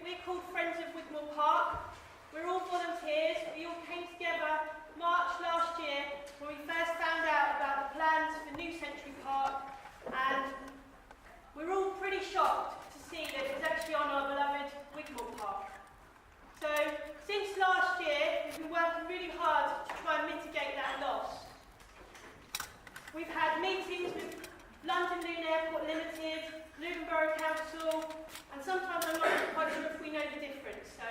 we're called Friends of Wigmore Park. We're all volunteers. We all came together March last year when we first found out about the plans for New Century Park, and we're all pretty shocked to see that it's actually on our beloved Wigmore Park. So since last year, we've been working really hard to try and mitigate that loss. We've had meetings with Luton Airport Limited, Luton Council, and sometimes I'm not quite sure if we know the difference, so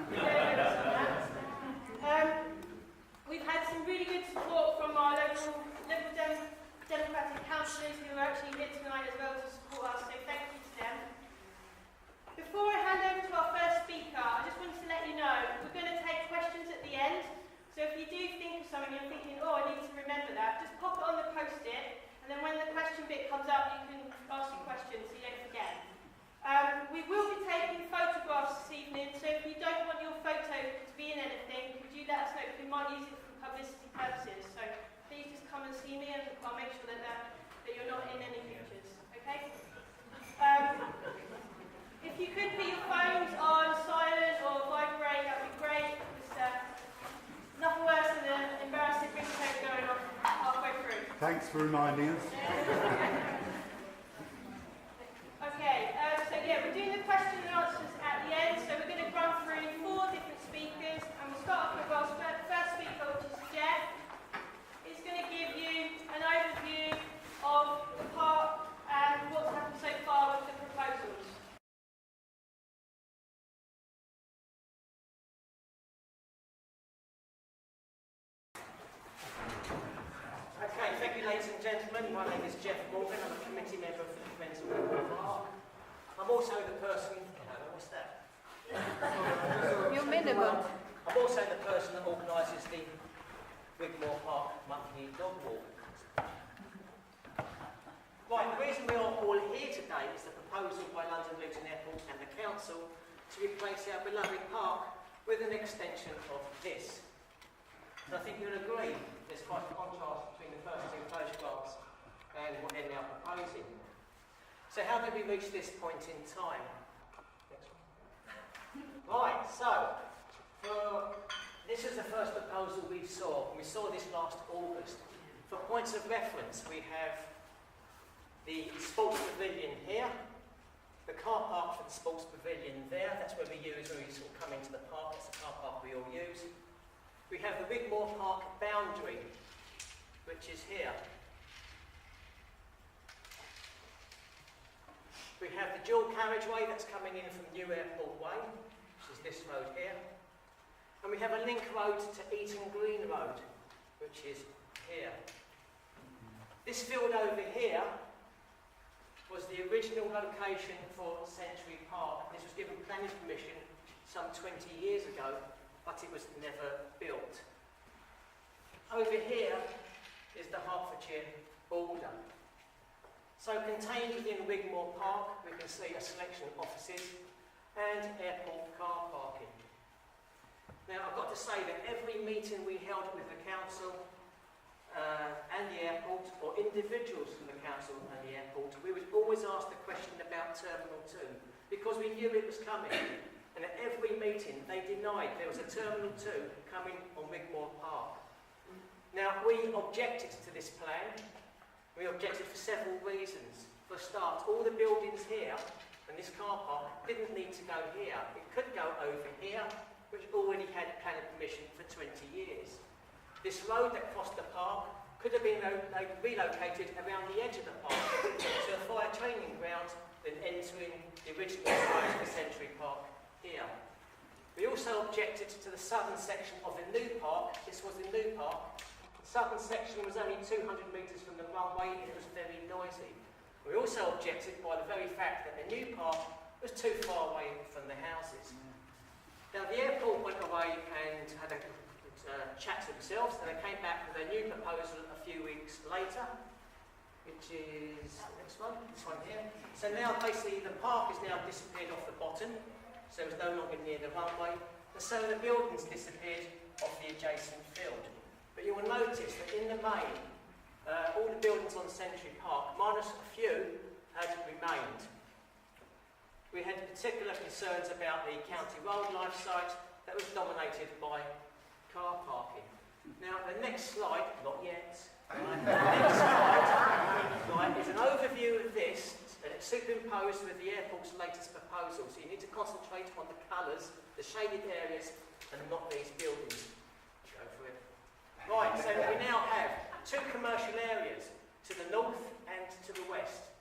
we go over some of that. We've had some really good support from our local democratic councillors who are actually here tonight as well to support us, so thank you to them. Before I hand over to our first speaker, I just wanted to let you know we're going to take questions at the end, so if you do think of something and you're thinking, oh, I need to remember that, just pop it on the post-it, and then when the question bit comes up, you can ask your question so you don't forget. We will be taking photographs this evening, so if you don't want your photo to be in anything, could you let us know, because we might use it for publicity purposes. So please just come and see me and I'll make sure that you're not in any pictures, okay? If you could put your phones on silent or vibrate, that would be great. Nothing worse than an embarrassing ringtone going on halfway through. Thanks for reminding us. Okay, so yeah, we're doing the question and answers at the end, so we're going to run through 4 different speakers, and we'll start off with our first speaker, which is Jeff. He's going to give you an overview of the park and what's happened so far with the proposals. Okay, thank you ladies and gentlemen. My name is Jeff Morgan. I'm a committee member for the Friends of Wigmore Park. I'm also the person, what's that? Your minimum. I'm also the person that organises the Wigmore Park monthly dog walk. Right, the reason we are all here today is the proposal by London Luton Airport and the Council to replace our beloved park with an extension of this. And I think you'll agree there's quite a contrast between the first 2 photographs and what they're now proposing. So how did we reach this point in time? Next one. Right, so this is the first proposal we saw. We saw this last August. For points of reference, we have the sports pavilion here, the car park for the sports pavilion there. That's where we use when we sort of come into the park. That's the car park we all use. We have the Wigmore Park boundary, which is here. We have the dual carriageway that's coming in from New Airport Way, which is this road here. And we have a link road to Eaton Green Road, which is here. This field over here was the original location for Century Park. This was given planning permission some 20 years ago, but it was never built. Over here is the Hertfordshire border. So contained within Wigmore Park, we can see a selection of offices and airport car parking. Now, I've got to say that every meeting we held with the council and the airport, or individuals from the council and the airport, we would always ask the question about Terminal 2, because we knew it was coming. And at every meeting, they denied there was a Terminal 2 coming on Wigmore Park. Now, we objected to this plan. We objected for several reasons. For a start, all the buildings here and this car park didn't need to go here. It could go over here, which already had planning permission for 20 years. This road that crossed the park could have been relocated around the edge of the park to a fire training ground, then entering the original site of the Century Park here. We also objected to the southern section of the new park. This was the new park. The southern section was only 200 metres from the runway and it was very noisy. We also objected by the very fact that the new park was too far away from the houses. Now the airport went away and had a chat to themselves, and they came back with a new proposal a few weeks later, which is the next one, this one here. So now basically the park has now disappeared off the bottom, so it's no longer near the runway, and so the buildings disappeared off the adjacent field. But you will notice that in the main, all the buildings on Century Park, minus a few, had remained. We had particular concerns about the county wildlife site that was dominated by car parking. Now, the next slide, not yet, right, the next slide right, is an overview of this, and it's superimposed with the airport's latest proposal. So you need to concentrate on the colours, the shaded areas, and not these buildings. Go for it. Right, so we now have two commercial areas, to the north and to the west.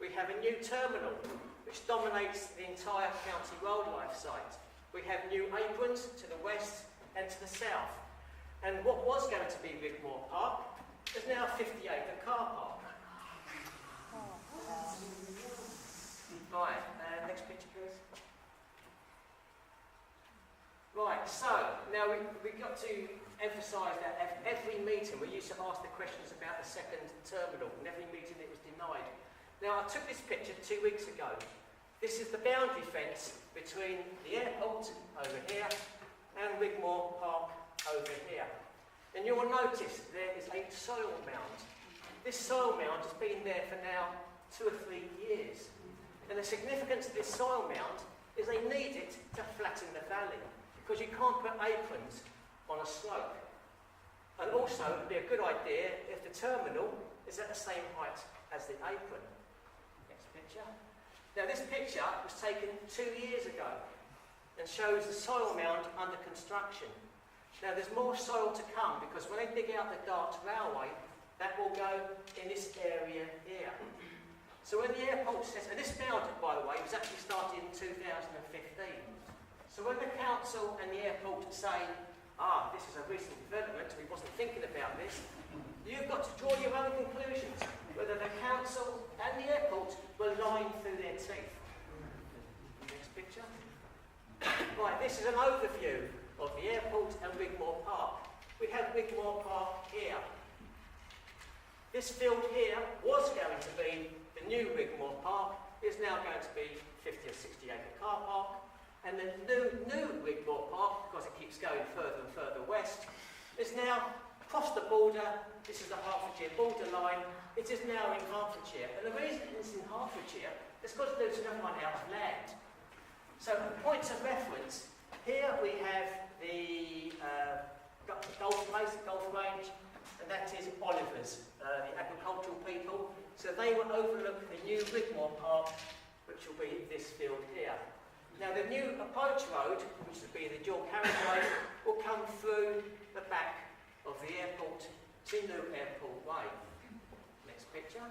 We have a new terminal, which dominates the entire county wildlife site. We have new aprons to the west and to the south. And what was going to be Wigmore Park is now a 50-acre car park. Right, next picture please. Right, so now we've got to emphasise that at every meeting we used to ask the questions about the second terminal, and every meeting it was denied. Now I took this picture 2 weeks ago. This is the boundary fence between the airport over here and Wigmore Park over here. And you will notice there is a soil mound. This soil mound has been there for now 2 or 3 years. And the significance of this soil mound is they need it to flatten the valley, because you can't put aprons on a slope. And also it would be a good idea if the terminal is at the same height as the apron. Next picture. Now this picture was taken 2 years ago and shows the soil mound under construction. Now there's more soil to come, because when they dig out the Dart Railway, that will go in this area here. So when the airport says, and this mound, by the way, was actually started in 2015. So when the council and the airport say, this is a recent development, we wasn't thinking about this, you've got to draw your own conclusions, whether the council and the airport were lying through their teeth. Next picture. Right, this is an overview of the airport and Wigmore Park. We have Wigmore Park here. This field here was going to be the new Wigmore Park, is now going to be 50 or 60 acre car park. And the new Wigmore Park, because it keeps going further and further west, is now across the border. This is the Hertfordshire borderline. It is now in Hertfordshire. And the reason it's in Hertfordshire is because Luton have run out of land. So, points of reference. Here we have the golf place, the golf range, and that is Oliver's, the agricultural people. So they will overlook the new Wigmore Park, which will be this field here. Now the new approach road, which will be the dual carriageway, will come through the back of the airport to New Airport Way. Next picture.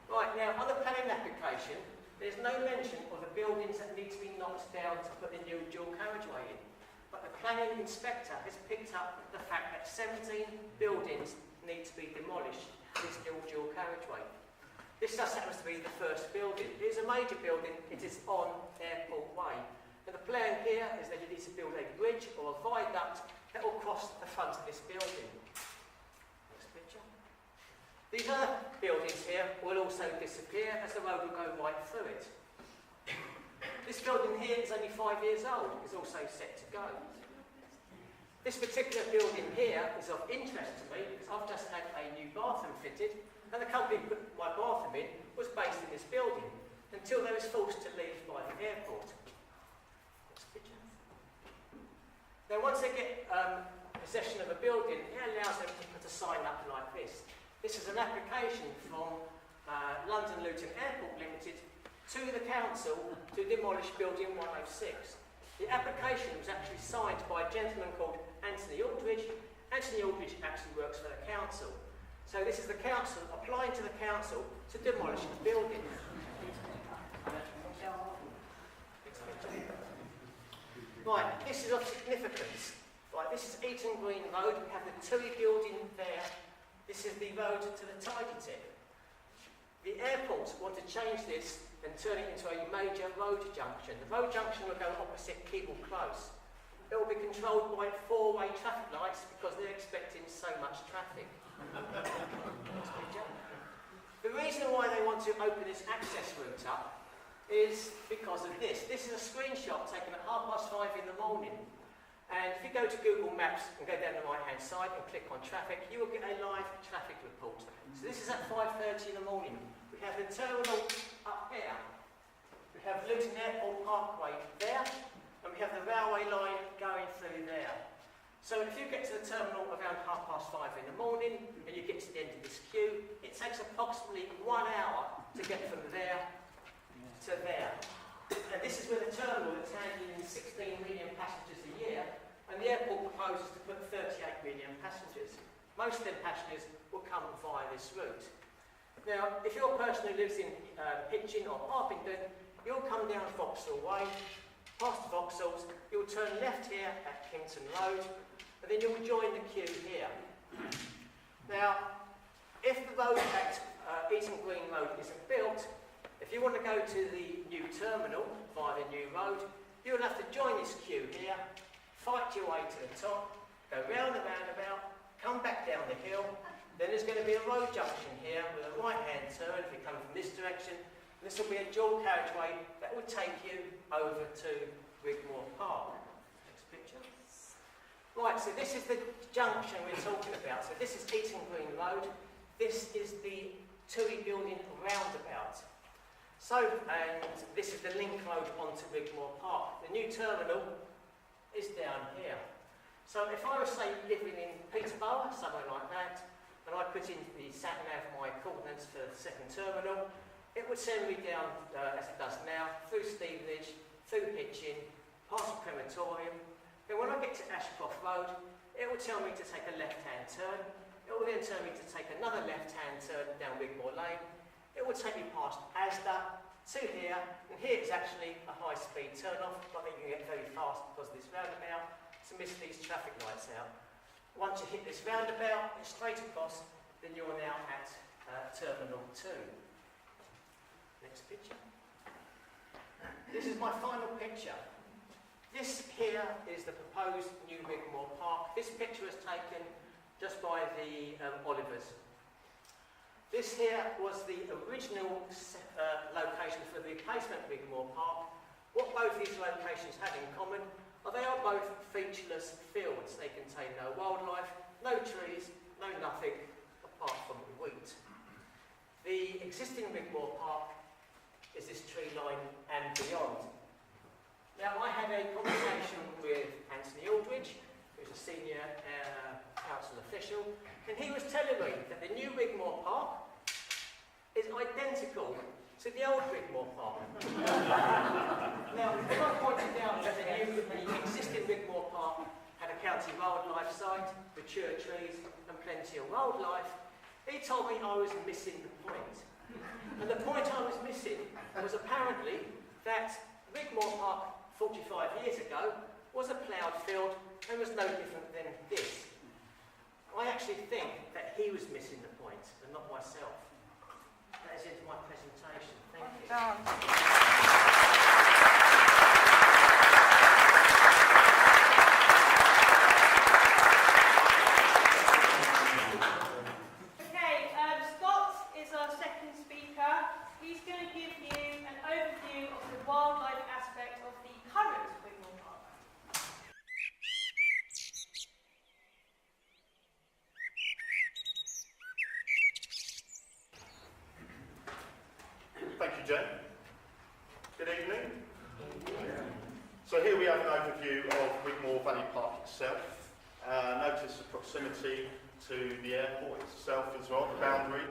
Right, now on the planning application, there's no mention of the buildings that need to be knocked down to put the new dual carriageway in. But the planning inspector has picked up the fact that 17 buildings need to be demolished for this new dual carriageway. This just happens to be the first building. It is a major building, it is on Airport Way. And the plan here is that you need to build a bridge or a viaduct that will cross the front of this building. Next picture. These other buildings here will also disappear as the road will go right through it. This building here is only 5 years old, it's also set to go. This particular building here is of interest to me because I've just had a new bathroom fitted, and the company who put my bathroom in was based in this building until they was forced to leave by the airport. Next picture. Now once they get possession of a building, it allows them to put a sign up like this. This is an application from London Luton Airport Limited to the council to demolish building 106. The application was actually signed by a gentleman called Anthony Aldridge. Anthony Aldridge actually works for the council. So this is the council applying to the council to demolish the building. Right, this is of significance. Right, this is Eaton Green Road. We have the TUI building there. This is the road to the Tidy Tip. The airport want to change this and turn it into a major road junction. The road junction will go opposite Keble Close. It will be controlled by 4-way traffic lights because they're expecting so much traffic. The reason why they want to open this access route up is because of this. This is a screenshot taken at 5:30 in the morning. And if you go to Google Maps and go down the right-hand side and click on traffic, you will get a live traffic report. So this is at 5:30 in the morning. We have the terminal up here. We have Luton Airport Parkway there, and we have the railway line going through there. So if you get to the terminal around 5:30 in the morning, and you get to the end of this queue, it takes approximately 1 hour to get from there to there. And this is where the terminal that's handling 16 million passengers a year, and the airport proposes to put 38 million passengers. Most of them passengers will come via this route. Now, if you're a person who lives in Hitchin or Harpenden, you'll come down Vauxhall Way, past the Vauxhalls, you'll turn left here at Kington Road, and then you'll join the queue here. Now, if the road at Eaton Green Road isn't built, if you want to go to the new terminal via the new road, you'll have to join this queue here, fight your way to the top, go round the roundabout, come back down the hill, then there's going to be a road junction here with a right-hand turn if you come from this direction. This will be a dual carriageway that will take you over to Wigmore Park. Next picture. Right, so this is the junction we're talking about. So this is Eaton Green Road. This is the TUI building roundabout. So, and this is the link road onto Wigmore Park. The new terminal is down here. So if I was, say, living in Peterborough, somewhere like that, and I put in the sat-nav my coordinates for the second terminal, it would send me down, as it does now, through Stevenage, through Hitchin, past the crematorium. Then when I get to Ashcroft Road, it will tell me to take a left-hand turn. It will then tell me to take another left-hand turn down Wigmore Lane. It will take me past Asda to here, and here is actually a high-speed turn-off, but you can get very fast because of this roundabout to miss these traffic lights out. Once you hit this roundabout, it's straight across, then you're now at Terminal 2. Next picture. This is my final picture. This here is the proposed new Wigmore Park. This picture was taken just by the Olivers. This here was the original location for the replacement Wigmore Park. What both these locations have in common are they are both featureless fields. They contain no wildlife, no trees, no nothing apart from wheat. The existing Wigmore Park is this tree line and beyond. Now, I had a conversation with Anthony Aldridge, who's a senior council official, and he was telling me that the new Wigmore Park is identical to the old Wigmore Park. Now, if I pointed out that the existing Wigmore Park had a county wildlife site, mature trees and plenty of wildlife, he told me I was missing the point. And the point I was missing was apparently that Wigmore Park 45 years ago was a ploughed field and was no different than this. I actually think that he was missing the point and not myself. That is it for my presentation. Thank you. Okay, Scott is our second speaker. He's going to give you an overview of the wildlife aspect of the current Wigmore Park. Thank you, Jen. Good evening. So here we have an overview of Wigmore Valley Park itself. Notice the proximity to the airport itself as well, the boundary.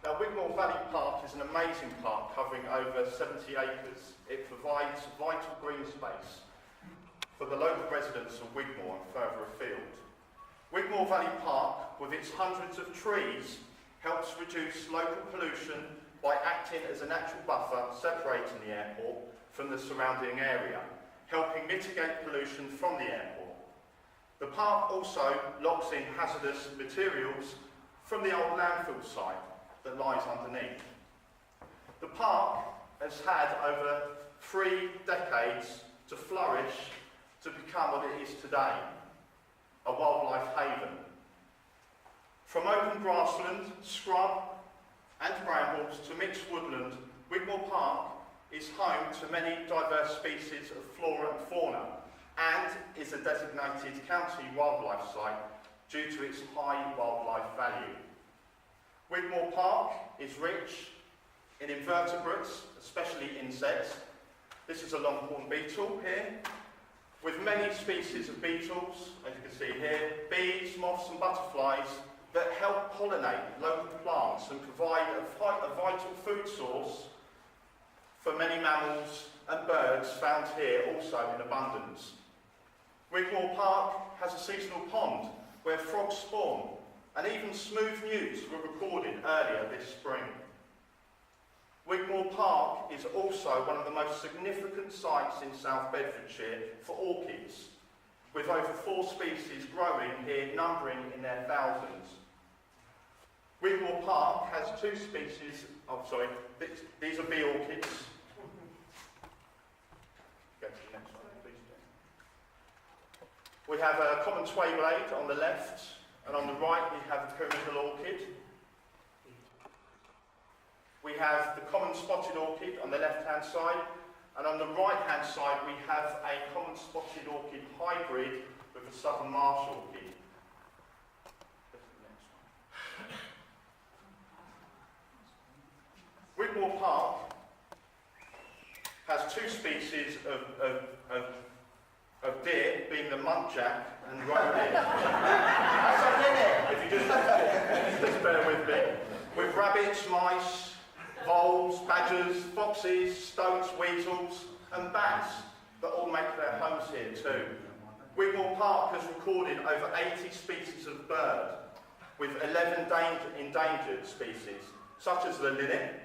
Now, Wigmore Valley Park is an amazing park covering over 70 acres. It provides vital green space for the local residents of Wigmore and further afield. Wigmore Valley Park, with its hundreds of trees, helps reduce local pollution by acting as a natural buffer separating the airport from the surrounding area, helping mitigate pollution from the airport. The park also locks in hazardous materials from the old landfill site that lies underneath. The park has had over 3 decades to flourish to become what it is today, a wildlife haven. From open grassland, scrub and brambles to mixed woodland, Wigmore Park is home to many diverse species of flora and fauna and is a designated county wildlife site due to its high wildlife value. Wigmore Park is rich in invertebrates, especially insects, This is a longhorn beetle here, with many species of beetles, as you can see here, bees, moths and butterflies that help pollinate local plants and provide a vital food source for many mammals and birds found here also in abundance. Wigmore Park has a seasonal pond where frogs spawn, and even smooth newts were recorded earlier this spring. Wigmore Park is also one of the most significant sites in South Bedfordshire for orchids, with over 4 species growing here, numbering in their thousands. Wigmore Park has 2 species these are bee orchids. Go to the next one, please. We have a common sway blade on the left, and on the right we have a pyramidal orchid. We have the common spotted orchid on the left-hand side, and on the right-hand side we have a common spotted orchid hybrid with a southern marsh orchid. Wigmore Park has 2 species of deer, being the muntjac and roe deer. If you just bear with me. With rabbits, mice, voles, badgers, foxes, stoats, weasels and bats that all make their homes here too. Wigmore Park has recorded over 80 species of bird, with 11 endangered species, such as the linnet,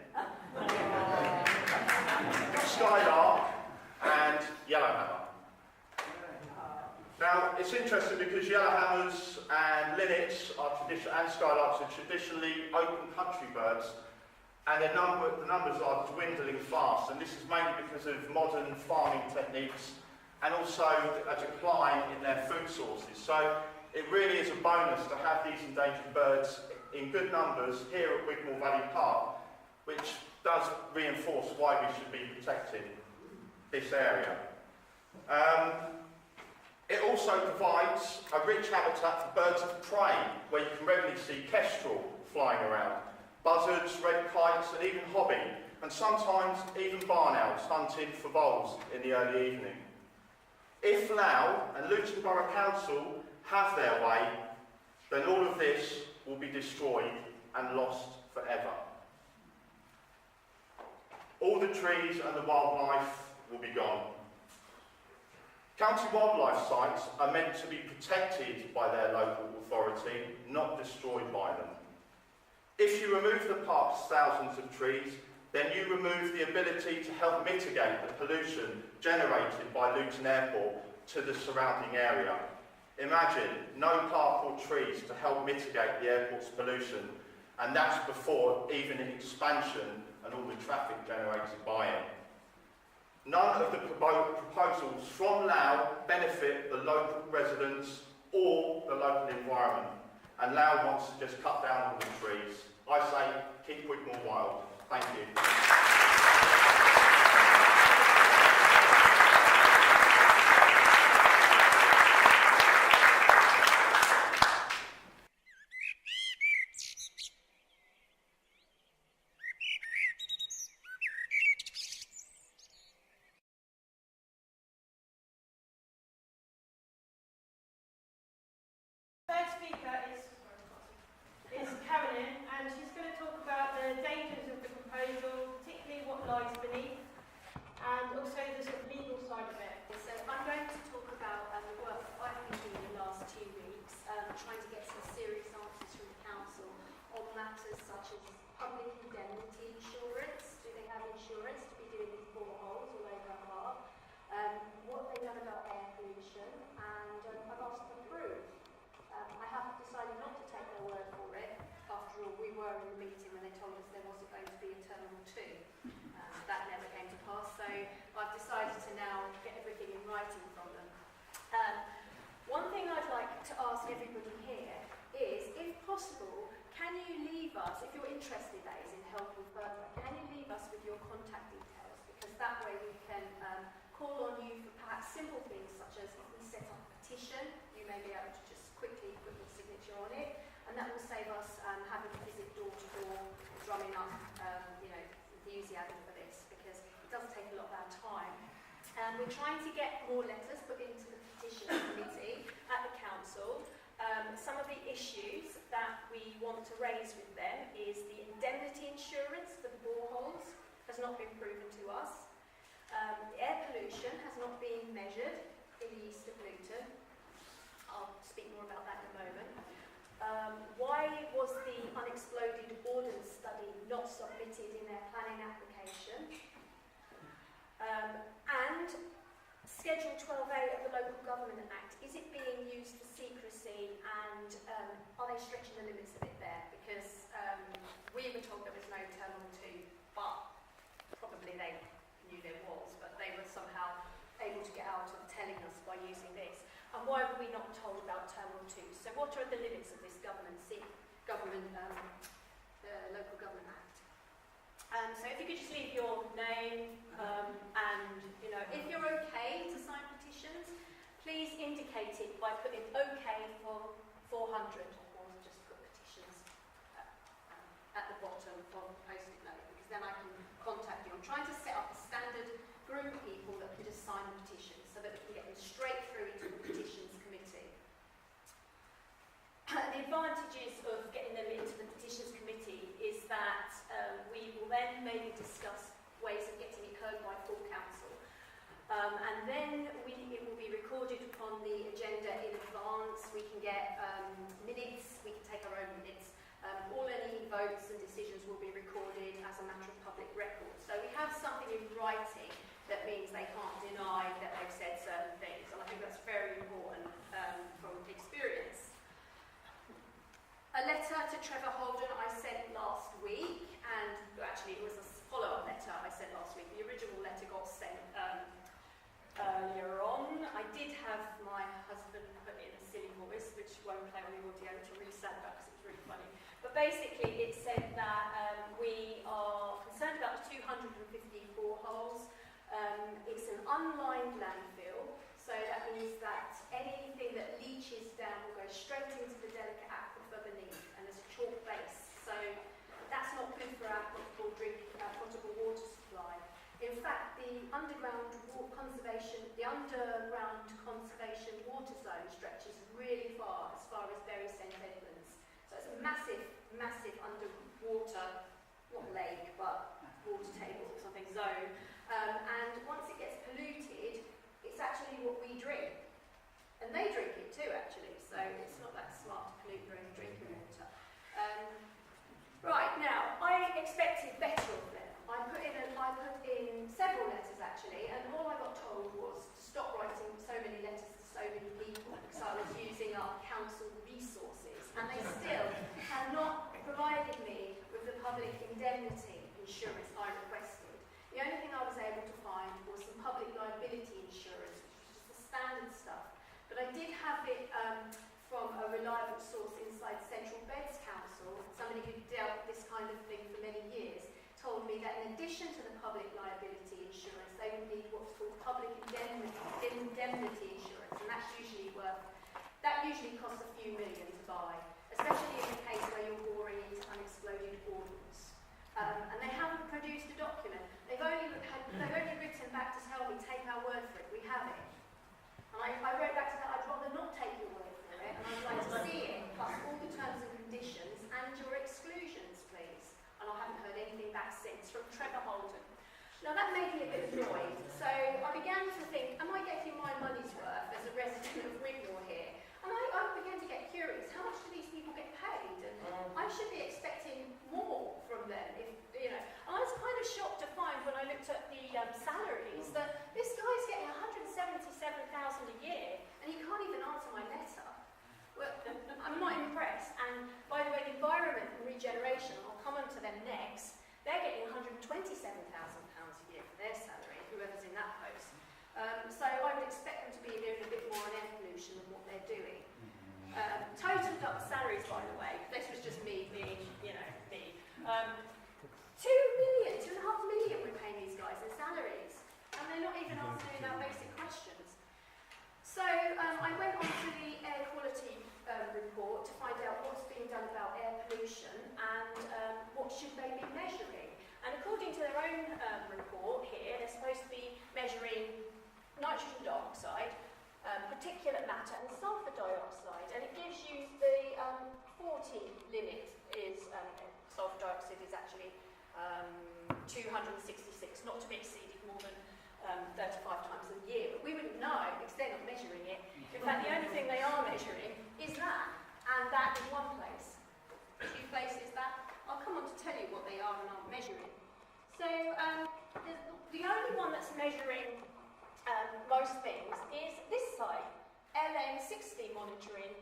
skylark and yellowhammer. Now, it's interesting because yellowhammers and linnets and skylarks are traditionally open country birds, and the numbers are dwindling fast, and this is mainly because of modern farming techniques and also a decline in their food sources. So it really is a bonus to have these endangered birds in good numbers here at Wigmore Valley Park, which does reinforce why we should be protecting this area. It also provides a rich habitat for birds of prey, where you can regularly see kestrel flying around, buzzards, red kites and even hobby, and sometimes even barn owls hunting for voles in the early evening. If LLAL and Luton Borough Council have their way, then all of this will be destroyed and lost forever. All the trees and the wildlife will be gone. County wildlife sites are meant to be protected by their local authority, not destroyed by them. If you remove the park's thousands of trees, then you remove the ability to help mitigate the pollution generated by Luton Airport to the surrounding area. Imagine no park or trees to help mitigate the airport's pollution, and that's before even an expansion and all the traffic generated by it. None of the proposals from LLAL benefit the local residents or the local environment, and LLAL wants to just cut down all the trees. I say, keep Wigmore wild. Thank you. First speaker is Carolyn, and she's going to talk about the dangers of the proposal, particularly what lies beneath, and also the sort of legal side of it. So I'm going to talk about the work that I've been doing in the last 2 weeks, trying to get some serious answers from the council on matters such as public indemnity insurance. Do they have insurance to be doing these boreholes all over our park? What they've done about air pollution, and I've asked for proof. I have decided not to take their word for it. After all, we were in the meeting when they told us there wasn't going to be a Terminal 2. That never came to pass, so I've decided to now get everything in writing from them. One thing I'd like to ask everybody here is, if possible, can you leave us, if you're interested that is in helping further, can you leave us with your contact details? Because that way we can call on you for perhaps simple things such as if we set up a petition, you may be able to just quickly put your signature on it, and that will save us having to visit door to door, drumming up enthusiasm for this, because it does take a lot of our time. We're trying to get more letters put into the petition committee at the council. Some of the issues that we want to raise with them is the indemnity insurance for the boreholes has not been proven to us. The air pollution has not been measured in the east of Luton. I'll speak more about that in a moment. Why was the unexploded ordnance study not submitted in their planning application? And Schedule 12A of the Local Government Act, is it being used for secrecy, and are they stretching the limits of it there? Because we were told there was no Terminal 2, but probably they knew there was, but they were somehow able to get out of telling us by using this. And why were we not told about Terminal 2? So what are the limits of this Local Government Act? So if you could just leave your name and, you know, if you're okay to sign petitions, please indicate it by putting okay for 400, or just put petitions at the bottom of the post-it note, because then I can contact you. I'm trying to set up a standard group of people that can just sign the petitions so that we can get them straight through into the petitions committee. The advantages of getting them into the petitions committee is that we will then maybe discuss ways of getting it heard by full council. And then it will be recorded upon the agenda in advance. We can get minutes, we can take our own minutes. All any votes and decisions will be recorded as a matter of public record. So we have something in writing that means they can't deny that they've said certain things. And I think that's very important from experience. A letter to Trevor Holden I sent last week, and actually it was a follow-up letter I sent last week. The original letter got sent earlier on. I did have my husband put in a silly voice, which won't play on the audio, to re-send that because it's really funny. But basically it said that we are concerned about the 250 boreholes. It's an unlined landfill, so that means that anything that leaches down will go straight into the delicate aquifer beneath, and there's a chalk base. So that's not good for our potable water supply. In fact, the underground conservation water zone stretches really far as Bury St Edmunds. So it's a massive, massive underwater, not lake, but water table or something zone. And once it gets polluted, it's actually what we drink. And they drink it too, actually, so it's not that smart to pollute their own drinking water. Right, now, I expected better of them. I put in several letters, actually, and all I got told was to stop writing so many letters to so many people, because I was using up council resources. And they still have not provided me with the public indemnity insurance I requested. The only thing I was able to find was some public liability insurance, which was just the standard stuff. But I did have it from a reliable source inside Central Beds Council, somebody who dealt with this kind of thing for many years, told me that in addition to the public liability insurance, they would need what's called public indemnity insurance, and that usually costs a few million to buy, especially in the case where you're boring into unexploded ordnance. And they haven't produced a document. They've only written back to tell me, take our word for it, we have it. And I wrote back to that, I'd rather not take your word for it, and I'd like to see it, plus all the terms and conditions and your exclusions, please. And I haven't heard anything back since from Trevor Holden. Now that made me a bit annoyed, so I began to think, am I getting my money's worth as a resident of Wigmore here? And I began to get curious, how much do these people get paid? And I should be expecting more from them, if, you know. And I was kind of shocked to find when I looked at the salaries that this guy's getting $177,000 a year, and he can't even answer my letter. Well, I'm not impressed. And by the way, the environment and regeneration, I'll come on to them next, they're getting £127,000 a year for their salary, whoever's in that post. So I would expect them to be doing a bit more on air pollution than what they're doing. Totaled up salaries, by the way, this was just me being, you know, me. 2.5 million we're paying these guys in salaries, and they're not even answering our basic questions. So I went on to the air quality report to find out what's being done about air pollution and what should they be measuring. And according to their own report here, they're supposed to be measuring nitrogen dioxide, particulate matter and sulfur dioxide, and it gives you the 40 limit is sulfur dioxide is actually 266, not to be exceeded more than 35 times a year. But we wouldn't know because they're not measuring it. In fact, the only thing they are measuring is that, and that in one place. Two places that I'll come on to tell you what they are and aren't measuring. So the only one that's measuring most things is this side, LM60 monitoring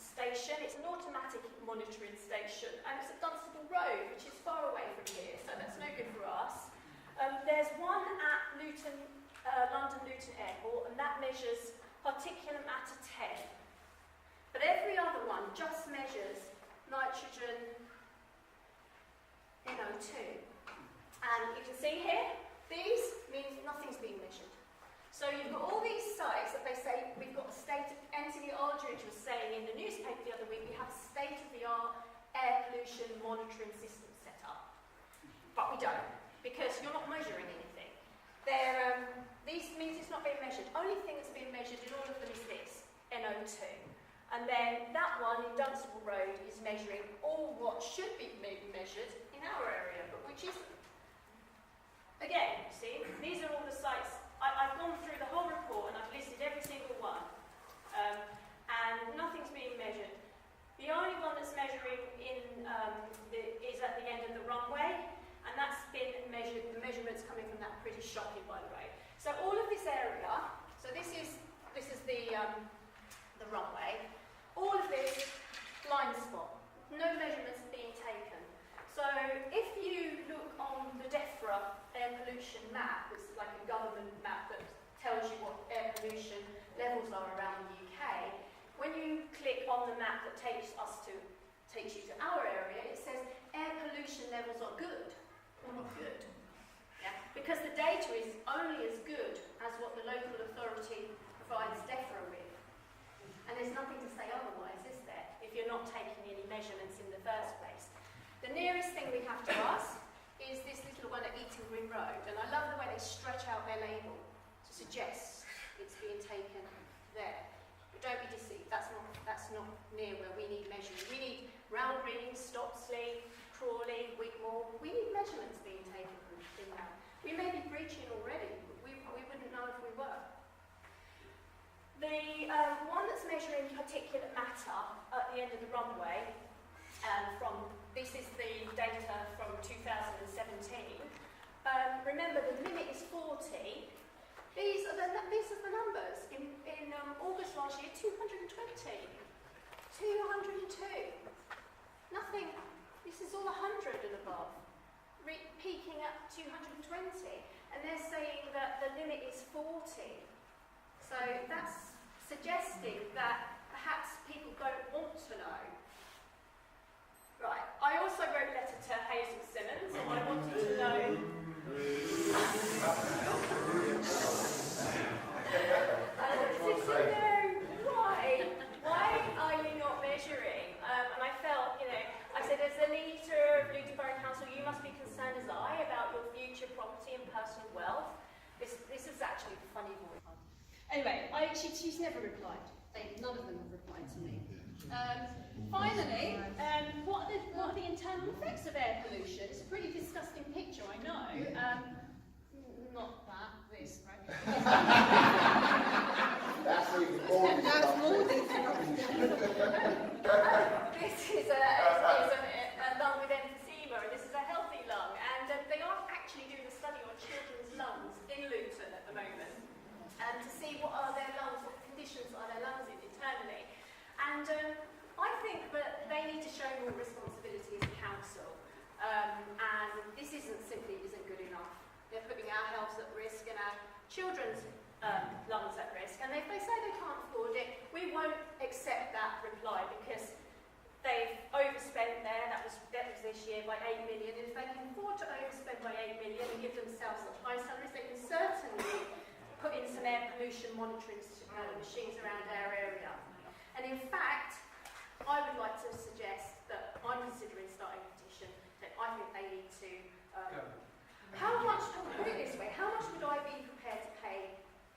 station. It's an automatic monitoring station, and it's at Dunstable Road, which is far away from here, so that's no good for us. There's one at London Luton Airport, and that measures particulate matter 10. But every other one just measures nitrogen NO2. And you can see here, these means nothing's being measured. So you've got all these sites that they say we've got a state of, NTV Aldridge was saying in the newspaper the other week, we have a state-of-the-art air pollution monitoring system set up. But we don't, because you're not measuring anything. These means it's not being measured. Only thing that's being measured in all of them is this, NO2. And then that one in Dunstable Road is measuring all what should be measured in our area, but which isn't. Again, you see, these are all the sites. I've gone through the whole report and I've listed every single one. And nothing's being measured. The only one that's measuring is at the end of the runway, and that's been measured. The measurements coming from that are pretty shocking, by the way. So all of this area, so this is the runway. All of this blind spot, no measurements are being taken. So if you look on the DEFRA air pollution map, it's like a government map that tells you what air pollution levels are around the UK, when you click on the map that takes you to our area, it says air pollution levels are good, or not good. Yeah? Because the data is only as good as what the local authority provides DEFRA with. And there's nothing to say otherwise, is there, if you're not taking any measurements in the first place. The nearest thing we have to us is this little one at Eaton Green Road, and I love the way they stretch out their label to suggest it's being taken there. But don't be deceived, that's not near where we need measuring. We need Roundring, Stopsley, Crawley, Wigmore. We need measurements being taken in that. We may be breaching already, but we wouldn't know if we were. The one that's measuring particulate matter at the end of the runway, this is the data from 2017. Remember, the limit is 40. These are the numbers. In August last year, 220, 202. Nothing. This is all 100 and above, peaking at 220, and they're saying that the limit is 40. So that's suggesting that perhaps people don't want to know. Right, I also wrote a letter to Hazel Simmons and I wanted to know... I wanted to know why are you not measuring? And I felt, I said as a leader of Luton Borough Council, you must be concerned as I about your future property and personal wealth. This is actually a funny voice. Anyway, she's never replied. None of them have replied to me. Finally, what are the internal effects of air pollution? It's a pretty disgusting picture, I know. Not that, this, right? That's even more This is a lung with emphysema, and this is a healthy lung. And they are actually doing a study on children's lungs in Luton at the moment, to see what are their lungs, what conditions are their lungs in internally. And I think that they need to show more responsibility as a council. And this isn't good enough. They're putting our health at risk and our children's lungs at risk. And if they say they can't afford it, we won't accept that reply because they've overspent there. That was this year by 8 million. And if they can afford to overspend by 8 million and give themselves such high salaries, they can certainly put in some air pollution monitoring machines around our area. And in fact, I would like to suggest that I'm considering starting a petition that I think they need to... how much, put it this way, how much would I be prepared to pay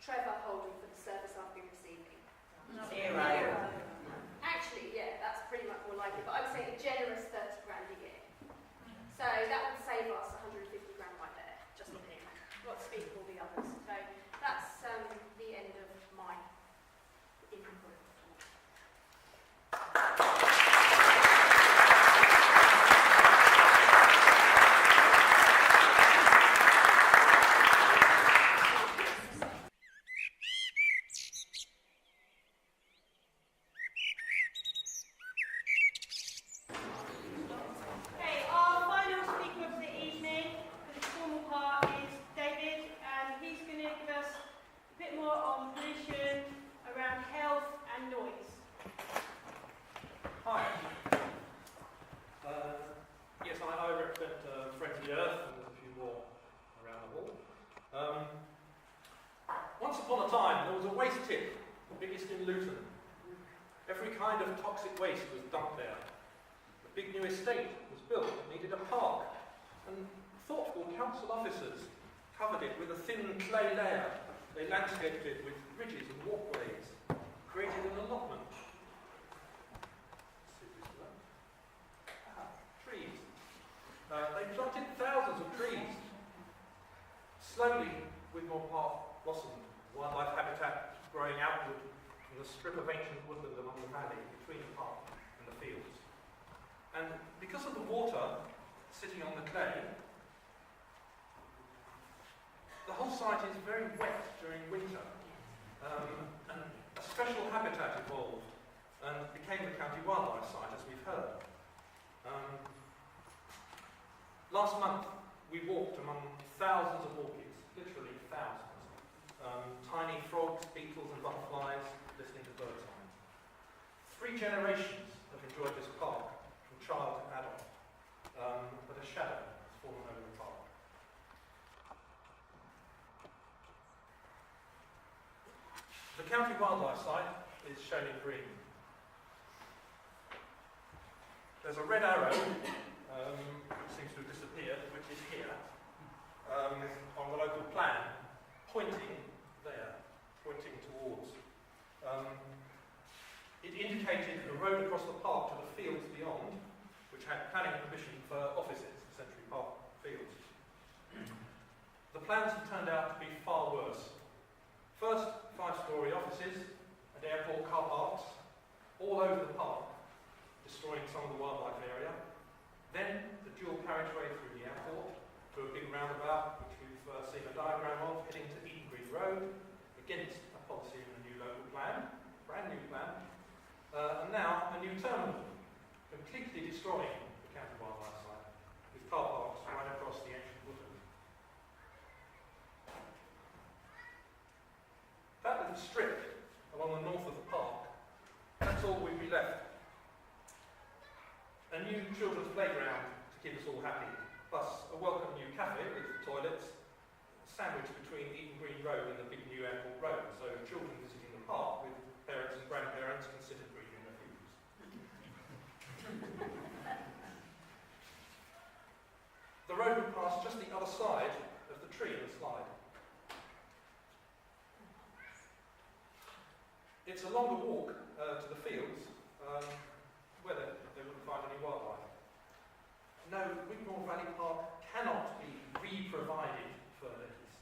Trevor holding for the service I've been receiving? Zero. Actually, yeah, that's pretty much more like it, but I would say a generous 30 grand a year. So that would save us 150 grand right there, just on him. Not to speak of all the others. So that's the end of my input. Okay, our final speaker of the evening for the formal part is David, and he's going to give us a bit more on pollution around health and noise. Hi. Yes, I represent Friends of the Earth, and there's a few more around the hall. Once upon a time, there was a waste tip, the biggest in Luton. Every kind of toxic waste was dumped there. A big new estate was built that needed a park, and thoughtful council officers covered it with a thin clay layer. They landscaped it with bridges and walkways, created an allotment. Trees. They planted thousands of trees. Slowly, Wigmore Park blossomed, wildlife habitat growing outward from the strip of ancient woodland along the valley between the park and the fields. And because of the water sitting on the clay, the whole site is very wet during winter. And a special habitat evolved and became the county wildlife site, as we've heard. Last month, we walked among thousands of orchids, literally thousands. Tiny frogs, beetles and butterflies, listening to birdsong. 3 generations have enjoyed this park, from child to adult, but a shadow has fallen over the park. The county wildlife site is shown in green. There's a red arrow, which seems to have disappeared, which is here, on the local plan, pointing there, pointing towards. It indicated the road across the park to the fields beyond, which had planning permission for offices, the Century Park fields. The plans have turned out to be far worse. First, 5-storey offices and airport car parks all over the park, destroying some of the wildlife area. Then the dual carriageway through the airport to a big roundabout, which we've seen a diagram of, heading to Eden Green Road, against a policy in the new local plan, brand new plan. And now a new terminal, completely destroying the county wildlife site, with car parks right across the ancient woodland. That little strip along the north of the park, that's all we'd be left. A new children's playground to keep us all happy, plus a welcome new cafe with toilets, sandwiched between Eden Green Road and the big new airport road, so children visiting the park with parents and grandparents considered breathing their fuse. The road would pass just the other side of the tree in the slide. It's a longer walk to the fields, where they wouldn't find any wildlife. No, Wigmore Valley Park cannot be re-provided further east.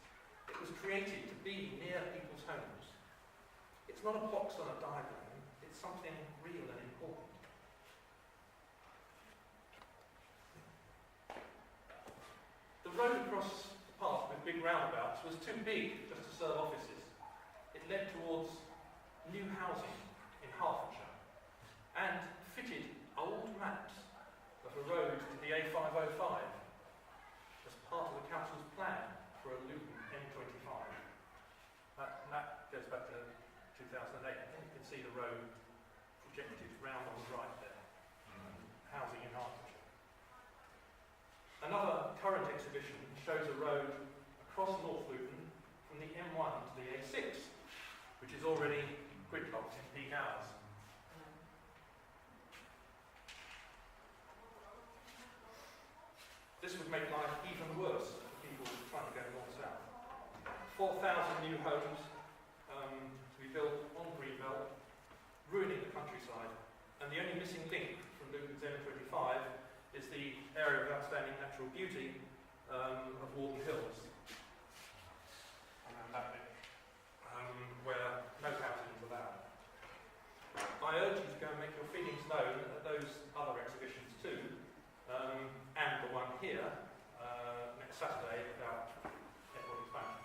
It was created to be near people's homes. It's not a box on a diagram, it's something real and important. The road across the park with big roundabouts was too big just to serve offices. It led towards new housing in Hertfordshire and fitted old maps of a road to the A505 as part of the council's plan for a Luton M25. That goes back to 2008. I think you can see the road projected round on the right there. Housing in Hertfordshire. Another current exhibition shows a road across North Luton from the M1 to the A6, which is already gridlocked in peak hours. This would make life even worse for people trying to go north-south. 4,000 new homes, built on Greenbelt, ruining the countryside. And the only missing link from Luton's M25 is the area of outstanding natural beauty of Walden Hills. Around that bit, where no housing is allowed. I urge you to go and make your feelings known at those other exhibitions too, and the one here next Saturday about airport expansion.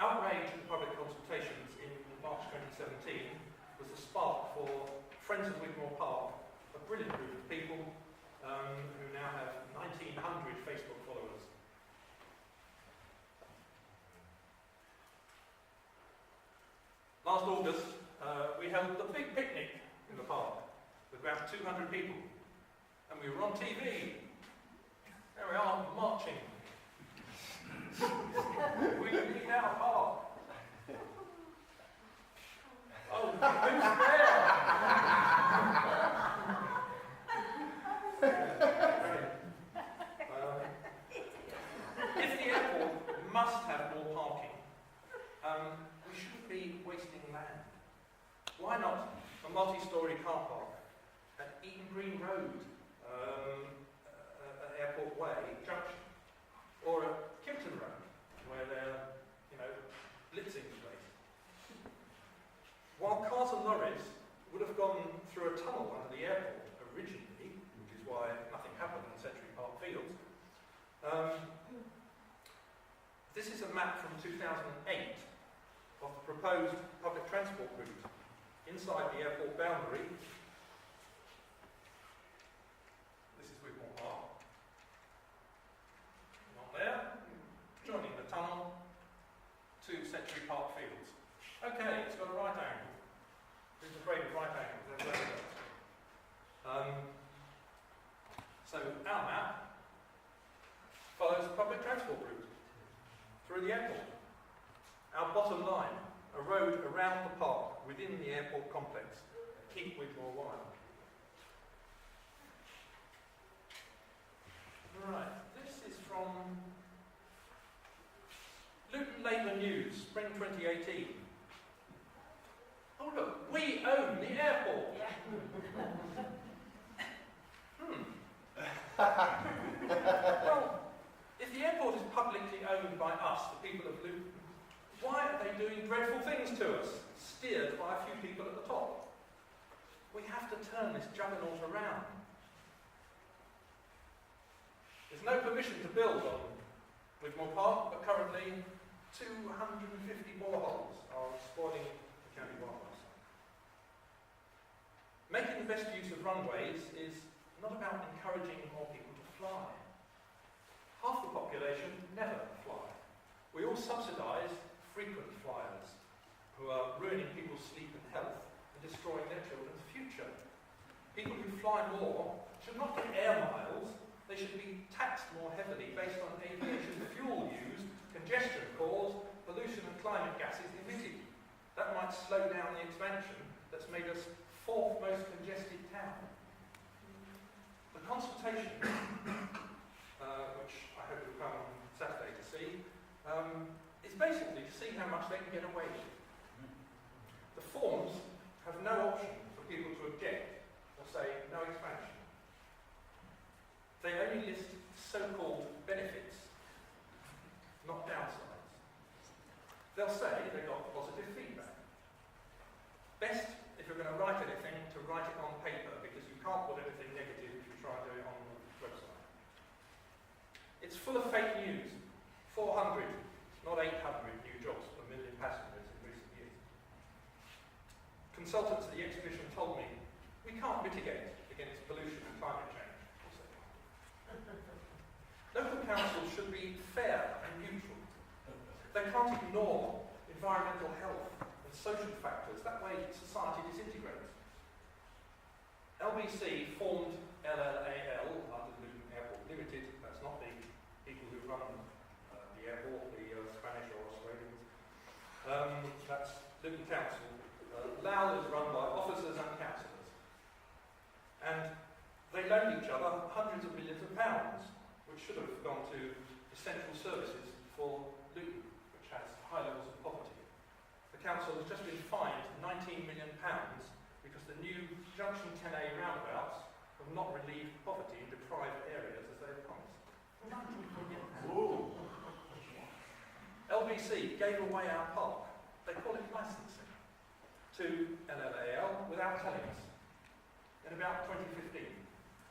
Outrage and public consultations in March 2017 was the spark for Friends of Wigmore Park, a brilliant group of people who now have 1,900 Facebook followers. Last August, we held the big picnic in the park with about 200 people, and we were on TV. There we are, marching. We need our park. Oh, who's there? If the airport must have more parking, we shouldn't be wasting land. Why not a multi-storey car park at Eton Green Road, Airport Way Junction, or at Kimpton Road, where they're, blitzing the place. While cars and lorries would have gone through a tunnel under the airport originally, which is why nothing happened in Century Park Fields, this is a map from 2008 of the proposed public transport route inside the airport boundary. This is Wigmore Park. Not there. Joining the tunnel to Century Park Fields. Okay, it's got a right angle. Who's afraid of right angles? Everybody does. So our map follows the public transport route through the airport. Our bottom line, a road around the park within the airport complex. Keep Wigmore wild. Right, this is from Luton Labour News, Spring 2018. Oh look, we own the airport. Well, if the airport is publicly owned by us, the people of Luton, why are they doing dreadful things to us, steered by a few people at the top? We have to turn this juggernaut around. There's no permission to build on Wigmore Park, but currently 250 boreholes are spoiling the county wildlife. Making the best use of runways is not about encouraging more people to fly. Half the population never fly. We all subsidise frequent flyers who are ruining people's sleep and health and destroying their children's future. People who fly more should not get air miles, they should be taxed more heavily based on aviation fuel used, congestion caused, pollution and climate gases emitted. That might slow down the expansion that's made us fourth most congested town. The consultation, which I hope you'll come Saturday to see, is basically to see how much they can get away with. The forms have no option for people to object or say no expansion. They only list so-called benefits, not downsides. They'll say they got positive feedback. Best, if you're going to write anything, to write it on paper, because you can't put anything negative if you try and do it on the website. It's full of fake news. 400, not 800 new jobs per million passengers in recent years. Consultants at the exhibition told me, we can't mitigate against pollution and climate change. Local councils should be fair and neutral. They can't ignore environmental health and social factors. That way society disintegrates. LBC formed LLAL, London Luton Airport Limited. That's not the people who run the airport, the Spanish or Australians. That's Luton Council. LAL is run by officers and councillors. And they loaned each other hundreds of millions of pounds, which should have gone to essential services for Luton, which has high levels of poverty. The council has just been fined £19 million because the new Junction 10A roundabouts have not relieved poverty in deprived areas as they had promised. £19 million. Ooh. LBC gave away our park, they call it licensing, to LLAL without telling us in about 2015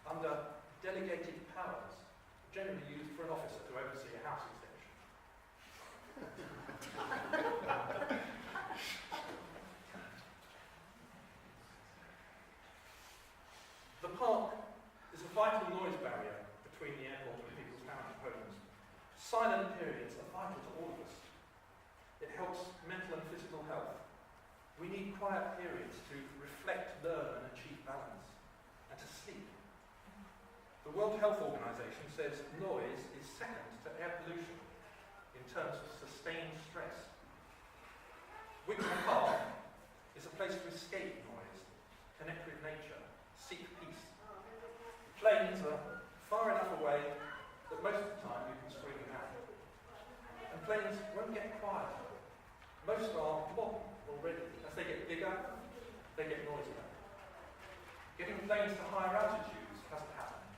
under delegated powers, generally used for an officer to oversee a house extension. The park is a vital noise barrier between the airport and people's homes. Silent periods are vital to all of us. It helps mental and physical health. We need quiet periods to reflect, learn and achieve balance, and to sleep. The World Health Organization says noise is second to air pollution in terms of sustained stress. Wigmore Park is a place to escape noise, connect with nature, seek peace. Planes are far enough away that most of the time you can screen them out. And planes won't get quieter. Most are modern already. As they get bigger, they get noisier. Getting planes to higher altitudes hasn't happened.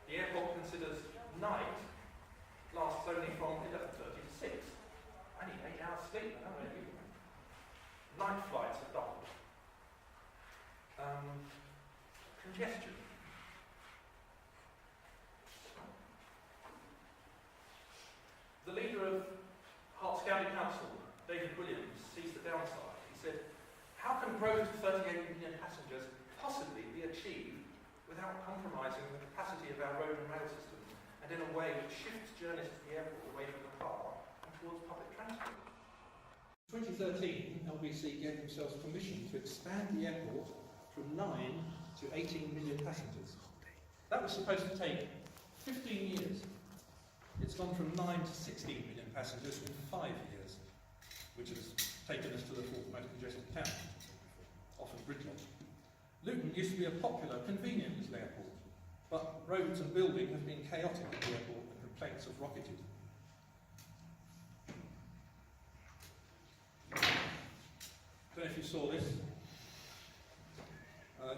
The airport considers night lasts only from 11:30 to 6. I need 8 hours sleep, I don't know you. Night flights are doubled. Congestion. The leader of Herts County Council, David Williams, sees the downside. He said, how can growth to 38 million passengers possibly be achieved without compromising the capacity of our road and rail systems and in a way which shifts journeys to the airport away from the car and towards public transport? In 2013, LBC gave themselves permission to expand the airport from 9 to 18 million passengers. That was supposed to take 15 years. It's gone from 9 to 16 million passengers in 5 years, which has taken us to the fourth most congested town, often gridlocked. Luton used to be a popular, convenient little airport, but roads and building have been chaotic at the airport and complaints have rocketed. Don't know if you saw this.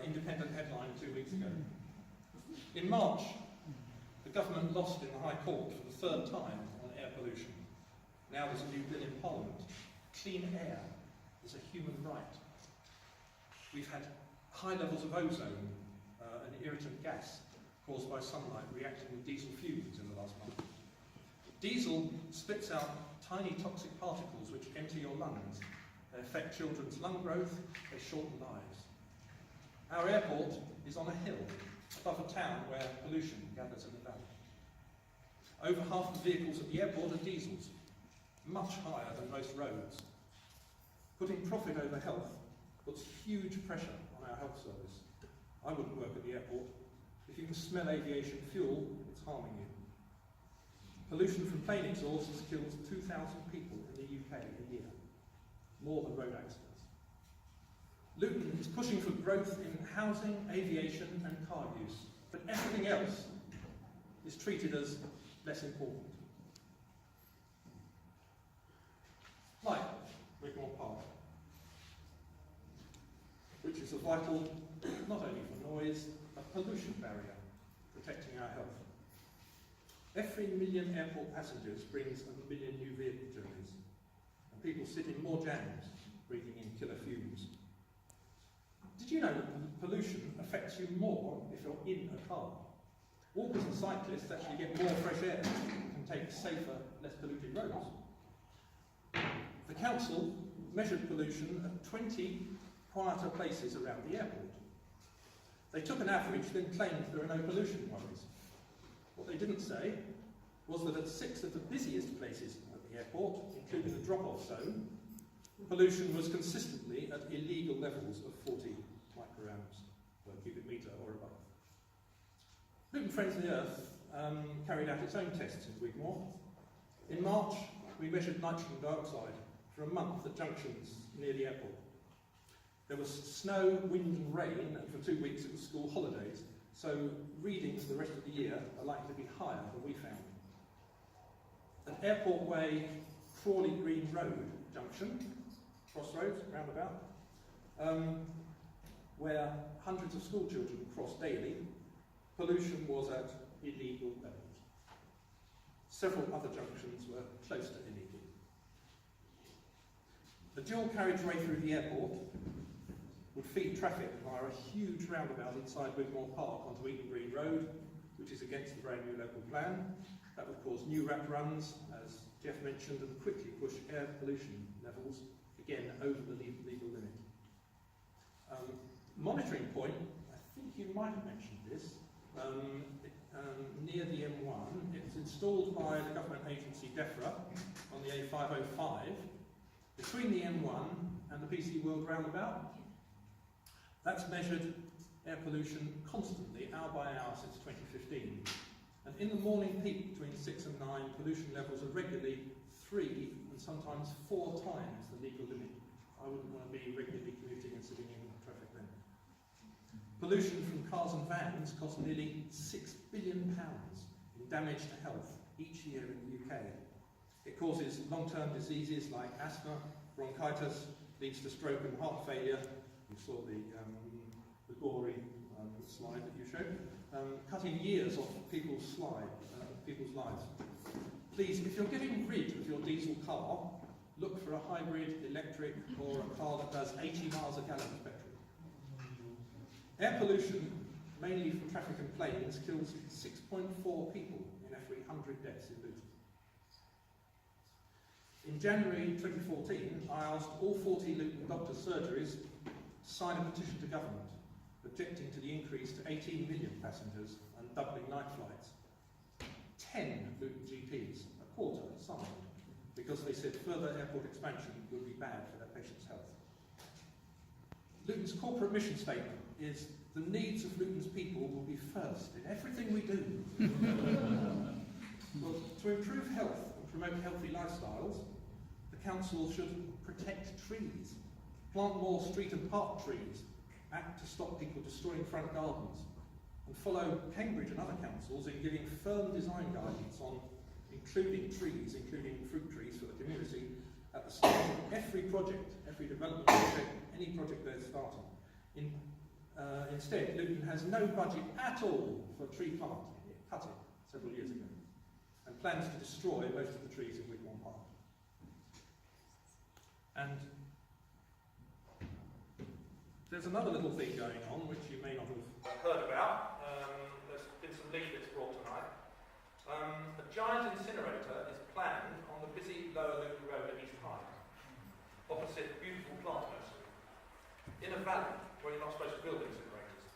Independent headline 2 weeks ago. In March, the government lost in the High Court for the third time on air pollution. Now there's a new bill in Parliament. Clean air is a human right. We've had high levels of ozone, an irritant gas caused by sunlight reacting with diesel fumes in the last month. Diesel spits out tiny toxic particles which enter your lungs. They affect children's lung growth, they shorten lives. Our airport is on a hill above a town where pollution gathers in the valley. Over half the vehicles at the airport are diesels, much higher than most roads. Putting profit over health puts huge pressure on our health service. I wouldn't work at the airport. If you can smell aviation fuel, it's harming you. Pollution from plane exhausts kills 2,000 people in the UK a year, more than road accidents. Luton is pushing for growth in housing, aviation and car use, but everything else is treated as less important. Like Wigmore Park, which is a vital, not only for noise, a pollution barrier protecting our health. Every million airport passengers brings a million new vehicle journeys, and people sit in more jams, breathing in killer fumes. Did you know that pollution affects you more if you're in a car? Walkers and cyclists actually get more fresh air and take safer, less polluted roads. The council measured pollution at 20 quieter places around the airport. They took an average, then claimed there are no pollution worries. What they didn't say was that at 6 of the busiest places at the airport, including the drop-off zone, pollution was consistently at illegal levels of 40 micrograms per cubic metre or above. Luton Friends of the Earth carried out its own tests in Wigmore. In March, we measured nitrogen dioxide for a month at junctions near the airport. There was snow, wind and rain, and for 2 weeks it was school holidays, so readings for the rest of the year are likely to be higher than we found. At Airport Way, Crawley Green Road junction, crossroads, roundabout, where hundreds of school children cross daily, pollution was at illegal levels. Several other junctions were close to illegal. The dual carriageway through the airport would feed traffic via a huge roundabout inside Wigmore Park onto Eton Green Road, which is against the brand new local plan. That would cause new wrap runs, as Jeff mentioned, and quickly push air pollution levels again over the legal limit. Monitoring point, I think you might have mentioned this, near the M1. It's installed by the government agency DEFRA on the A505 between the M1 and the PC World roundabout. That's measured air pollution constantly, hour by hour, since 2015. And in the morning peak between 6 and 9, pollution levels are regularly 3 and sometimes 4 times the legal limit. I wouldn't want to be regularly commuting and sitting in traffic then. Pollution from cars and vans costs nearly £6 billion in damage to health each year in the UK. It causes long-term diseases like asthma, bronchitis, leads to stroke and heart failure. You saw the gory slide that you showed, cutting years off people's lives. Please, if you're getting rid of your diesel car, look for a hybrid, electric, or a car that does 80 miles a gallon of petrol. Air pollution, mainly from traffic and planes, kills 6.4 people in every 100 deaths in Luton. In January 2014, I asked all 40 Luton doctors' surgeries to sign a petition to government, objecting to the increase to 18 million passengers and doubling night flights. 10 Luton GPs, a quarter, signed, because they said further airport expansion would be bad for their patients' health. Luton's corporate mission statement is the needs of Luton's people will be first in everything we do. Well, to improve health and promote healthy lifestyles, the council should protect trees, plant more street and park trees, act to stop people destroying front gardens, and follow Cambridge and other councils in giving firm design guidance on including trees, including fruit trees for the community, at the start of every project, every development project, any project they're starting. Instead, Luton has no budget at all for tree planting. It cut it several years ago, and plans to destroy most of the trees in Wigmore Park. And there's another little thing going on which you may not have heard about. There's been some leaflets brought tonight. A giant incinerator is planned on the busy Lower Luton Road at East High, opposite beautiful plant nursery, in a valley where you're not supposed to build incinerators.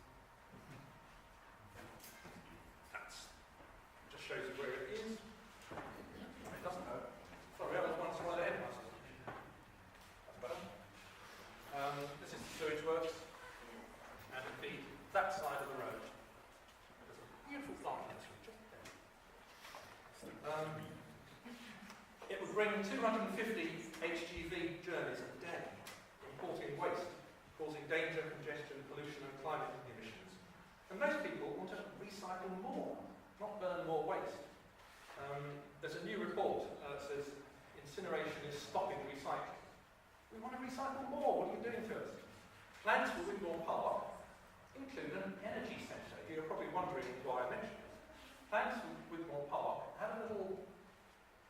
That just shows you where it is. It doesn't hurt. Sorry, I was one slide ahead of myself. That's better. This is the sewage works, and indeed that side of the road. There's a beautiful plant nursery just there. It would bring 250 HGV journeys a day, importing waste, causing danger, congestion, pollution and climate emissions. And most people want to recycle more, not burn more waste. There's a new report that says incineration is stopping recycling. We want to recycle more. What are you doing to us? Plans for Wigmore Park include an energy centre. You're probably wondering why I mentioned this. Plans for Wigmore Park have a little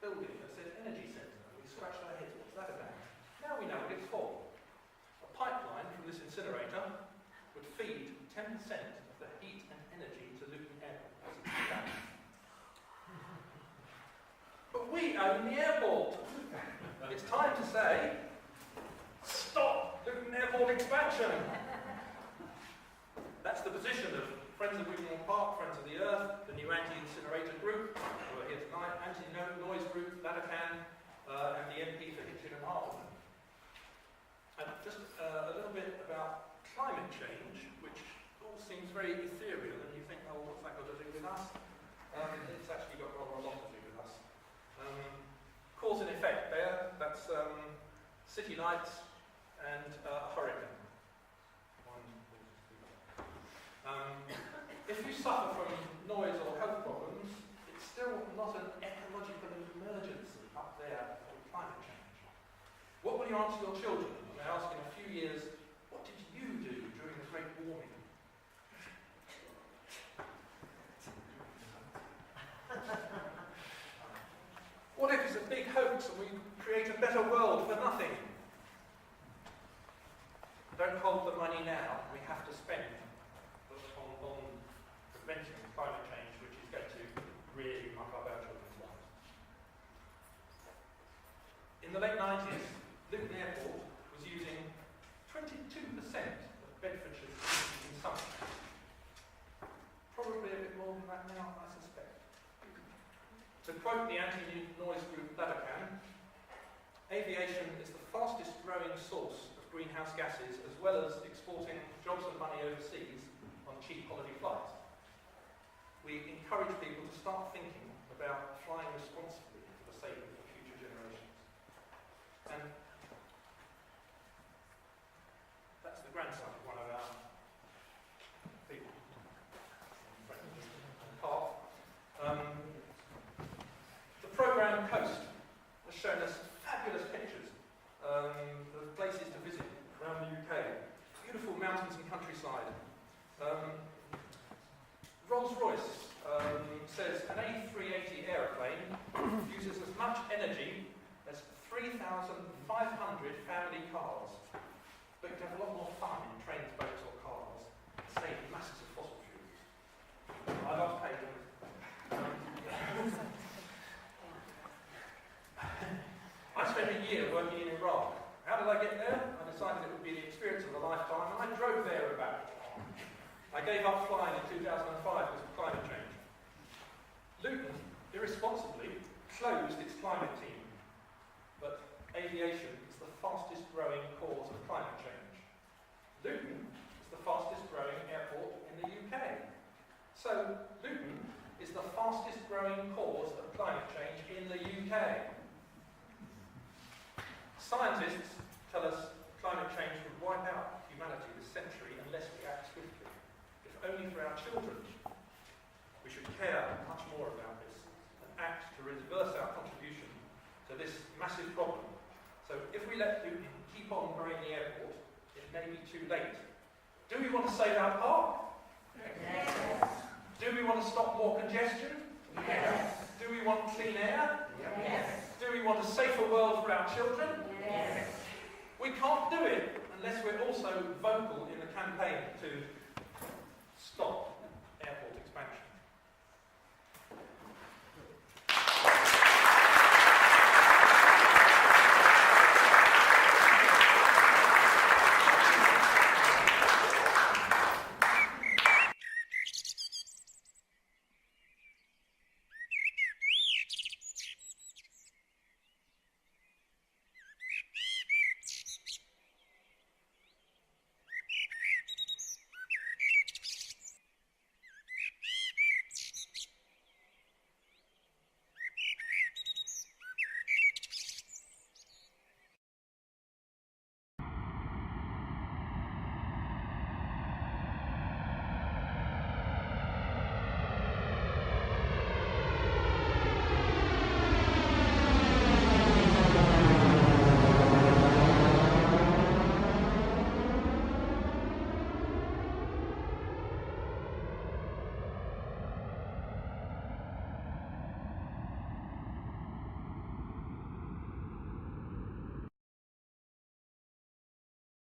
building that says energy centre. We scratched our heads. What's that about? Now we know what it's for. A pipeline from this incinerator would feed 10% of the heat and energy to Luton Airport. But we own the airport. It's time to say, stop Luton Airport expansion. That's the position of Friends of Wigmore Park, Friends of the Earth, the new anti-incinerator group, who are here tonight, anti-noise group, Ladacan, and the MP for Hitchin and Hartlepool. And just a little bit about climate change, which all seems very ethereal, and you think, oh, what's that got to do with us? It's actually got rather a lot to do with us. Cause and effect there, that's city lights and hurricane. If you suffer from noise or health problems, it's still not an ecological emergency up there with climate change. What will you answer your children jokes and we create a better world for nothing. Don't hold the money now. We have to spend on preventing climate change, which is going to really muck up our children's lives. In the late 90s, Luton Airport was using 22% of Bedfordshire's consumption. Probably a bit more than that now, I suspect. To quote the anti-noise group LLAL, aviation is the fastest growing source of greenhouse gases, as well as exporting jobs and money overseas on cheap holiday flights. We encourage people to start thinking about flying responsibly for the sake of future generations. And that's the grandson of one of our people. The programme Coast has shown us fabulous pictures of places to visit around the UK. Beautiful mountains and countryside. Rolls-Royce says an A380 aeroplane uses as much energy as 3,500 family cars, but you can have a lot more fun in trains, boats or cars and save masses of fossil fuels. I love paper. I spent a year working in Iraq. How did I get there? I decided it would be the experience of a lifetime, and I drove there and back. I gave up flying in 2005 because of climate change. Luton, irresponsibly, closed its climate team, but aviation is the fastest growing cause of climate change. Luton is the fastest growing airport in the UK. So, Luton is the fastest growing cause of climate change in the UK. Scientists tell us climate change would wipe out humanity this century unless we act swiftly. If only for our children. We should care much more about this and act to reverse our contribution to this massive problem. So if we let Luton keep on growing the airport, it may be too late. Do we want to save our park? Yes. Do we want to stop more congestion? Yes. Do we want clean air? Yes. Do we want a safer world for our children? Yes. We can't do it unless we're also vocal in the campaign to stop airport expansion.